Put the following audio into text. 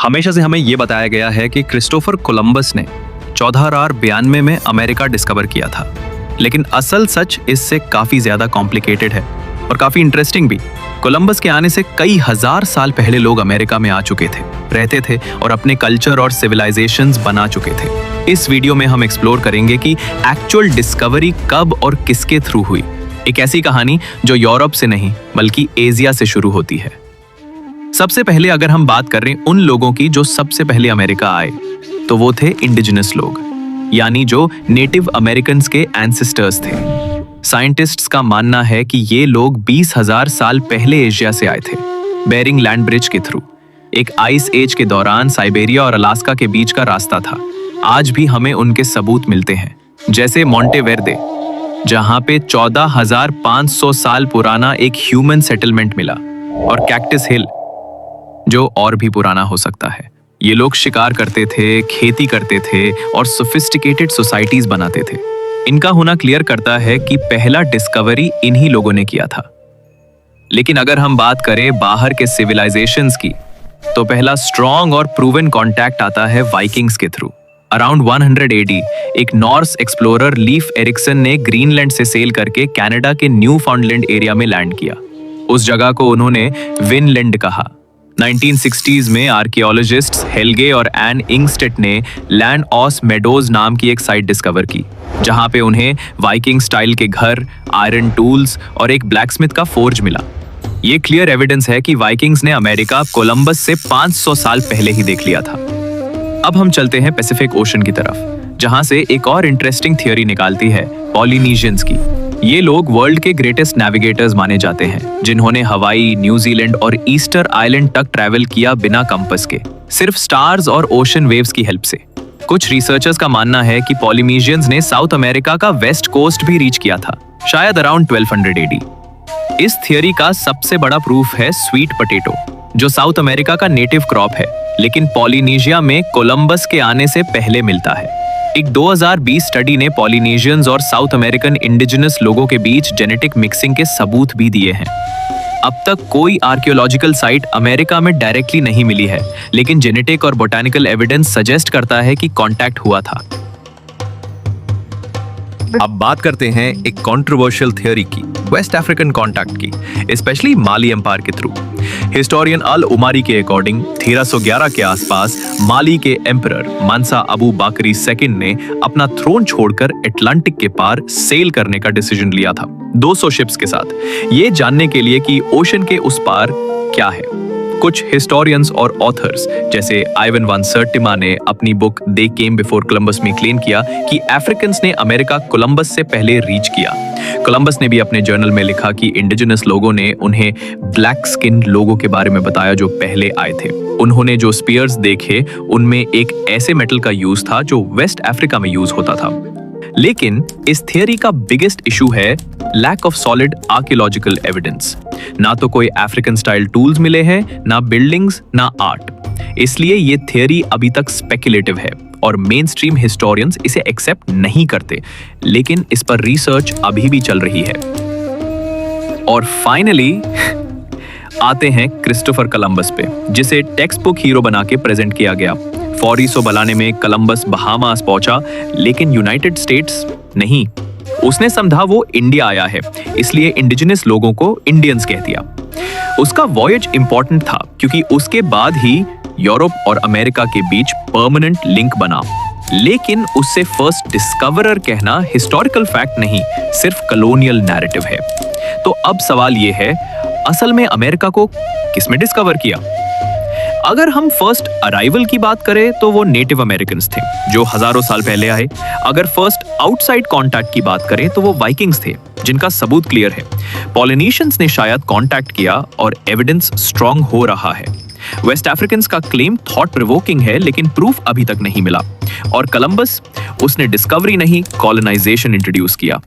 हमेशा से हमें ये बताया गया है कि क्रिस्टोफर कोलंबस ने 1492 में अमेरिका डिस्कवर किया था, लेकिन असल सच इससे काफी ज्यादा कॉम्प्लिकेटेड है और काफी इंटरेस्टिंग भी। कोलंबस के आने से कई हजार साल पहले लोग अमेरिका में आ चुके थे, रहते थे और अपने कल्चर और सिविलाइजेशंस बना चुके थे। इस वीडियो में हम एक्सप्लोर करेंगे कि एक्चुअल डिस्कवरी कब और किसके थ्रू हुई। एक ऐसी कहानी जो यूरोप से नहीं बल्कि एशिया से शुरू होती है। सबसे पहले अगर हम बात कर रहे हैं उन लोगों की जो सबसे पहले अमेरिका आए, तो वो थे इंडिजिनस लोग, यानी जो नेटिव अमेरिकन्स के एंसेस्टर्स थे। साइंटिस्ट्स का मानना है कि ये लोग 20,000 साल पहले एशिया से आए थे, बेरिंग लैंड ब्रिज के थ्रू। एक आइस एज के दौरान साइबेरिया और अलास्का के बीच का रास्ता था। आज भी हमें उनके सबूत मिलते हैं, जैसे मोंटे वेर्दे, जहां पे 14,500 साल पुराना एक ह्यूमन सेटलमेंट मिला, और कैक्टस हिल, जो और भी पुराना हो सकता है। ये लोग शिकार करते थे, खेती करते थे और सोफिस्टिकेटेड सोसाइटीज बनाते थे। इनका होना क्लियर करता है कि पहला डिस्कवरी इन्हीं लोगों ने किया था। लेकिन अगर हम बात करें बाहर के सिविलाइजेशंस की, तो पहला स्ट्रॉन्ग और प्रूवन कॉन्टैक्ट आता है वाइकिंग्स के थ्रू। अराउंड 100 AD एक नॉर्स एक्सप्लोरर लीफ एरिक्सन ने ग्रीनलैंड से सेल करके कनाडा के न्यू फाउंडलैंड एरिया में लैंड किया। उस जगह को उन्होंने विनलैंड कहा। 1960s में आर्कियोलॉजिस्ट्स हेल्गे और एन इंगस्टेट ने लैंड ऑस मेडोज नाम की एक साइट डिस्कवर की, जहां पे उन्हें वाइकिंग स्टाइल के घर, आयरन टूल्स और एक ब्लैकस्मिथ का फोर्ज मिला। ये क्लियर एविडेंस है कि वाइकिंग्स ने अमेरिका कोलंबस से 500 साल पहले ही देख लिया था। अब हम चलते हैं पैसिफिक ओशन की तरफ, जहां से एक और इंटरेस्टिंग थियोरी निकालती है पॉलिनीशियंस की। ये लोग वर्ल्ड के ग्रेटेस्ट नेविगेटर्स माने जाते हैं, जिन्होंने हवाई, न्यूजीलैंड और ईस्टर आइलैंड तक ट्रैवल किया बिना कंपास के, सिर्फ स्टार्स और ओशन वेव्स की हेल्प से। कुछ रिसर्चर्स का मानना है कि पॉलिनीशियंस ने साउथ अमेरिका का वेस्ट कोस्ट भी रीच किया था, शायद अराउंड 1200 AD। इस थियोरी का सबसे बड़ा प्रूफ है स्वीट पोटैटो, जो साउथ अमेरिका का नेटिव क्रॉप है, लेकिन पॉलिनेशिया में कोलंबस के आने से पहले मिलता है। एक 2020 स्टडी ने पॉलिनेशियंस और साउथ अमेरिकन इंडिजिनस लोगों के बीच जेनेटिक मिक्सिंग के सबूत भी दिए हैं। अब तक कोई आर्कियोलॉजिकल साइट अमेरिका में डायरेक्टली नहीं मिली है, लेकिन जेनेटिक और बोटानिकल एविडेंस सजेस्ट करता है कि कांटेक्ट हुआ था। अब बात करते हैं एक कंट्रोवर्शियल थियोरी की, वेस्ट अफ्रीकन कांटेक्ट की, स्पेशली माली एम्पायर के थ्रू। हिस्टोरियन अल उमारी के अकॉर्डिंग 1311 के आसपास माली के एम्परर मंसा अबू बाकरी सेकंड ने अपना थ्रोन छोड़कर अटलांटिक के पार सेल करने का डिसीजन लिया था, 200 शिप्स के साथ, ये जानने के लिए कि ओशन के उस पार क्या है। कुछ हिस्टोरियंस और ऑथर्स जैसे आइवन वन सर्टिमा ने अपनी बुक दे केम बिफोर कोलंबस में क्लेम किया कि अफ्रीकन्स ने अमेरिका कोलंबस से पहले रीच किया। कोलंबस ने भी अपने जर्नल में लिखा कि इंडिजिनस लोगों ने उन्हें ब्लैक स्किन लोगों के बारे में बताया जो पहले आए थे। उन्होंने जो स्पीयर्स देखे उनमें एक ऐसे मेटल का यूज था जो वेस्ट अफ्रीका में यूज होता था। लेकिन इस थियोरी का बिगेस्ट इशू है lack of solid archaeological evidence. ना तो कोई अफ्रीकन स्टाइल टूल्स मिले हैं, ना बिल्डिंग्स, ना आर्ट। इसलिए ये थियोरी अभी तक स्पेकुलेटिव है और मेन स्ट्रीम हिस्टोरियंस इसे एक्सेप्ट नहीं करते, लेकिन इस पर रिसर्च अभी भी चल रही है। और फाइनली आते हैं क्रिस्टोफर कोलंबस पे, जिसे टेक्स्ट बुक हीरो बना के प्रेजेंट किया गया। फॉरीसो बलाने में कोलंबस बहामास पहुंचा, लेकिन यूनाइटेड स्टेट्स नहीं। उसने समझा वो इंडिया आया है, इसलिए इंडिजिनस लोगों को इंडियंस कह दिया। उसका वॉयज इंपॉर्टेंट था क्योंकि उसके बाद ही यूरोप और अमेरिका के बीच परमानेंट लिंक बना। लेकिन उससे फर्स्ट डिस्कवरर कहना हिस्टोरिकल फैक्ट नहीं, सिर्फ कॉलोनियल नैरेटिव है। तो अब सवाल ये है, असल में अमेरिका को किसने डिस्कवर किया? अगर हम फर्स्ट अराइवल की बात करें तो वो नेटिव अमेरिकन्स थे, जो हजारों साल पहले आए। अगर फर्स्ट आउटसाइड कांटेक्ट की बात करें तो वो वाइकिंग्स थे, जिनका सबूत क्लियर है। पॉलिनेशियंस ने शायद कांटेक्ट किया और एविडेंस स्ट्रॉन्ग हो रहा है। वेस्ट अफ्रीकन्स का क्लेम थॉट प्रोवोकिंग है, लेकिन प्रूफ अभी तक नहीं मिला। और कोलंबस, उसने डिस्कवरी नहीं, कॉलोनाइजेशन इंट्रोड्यूस किया।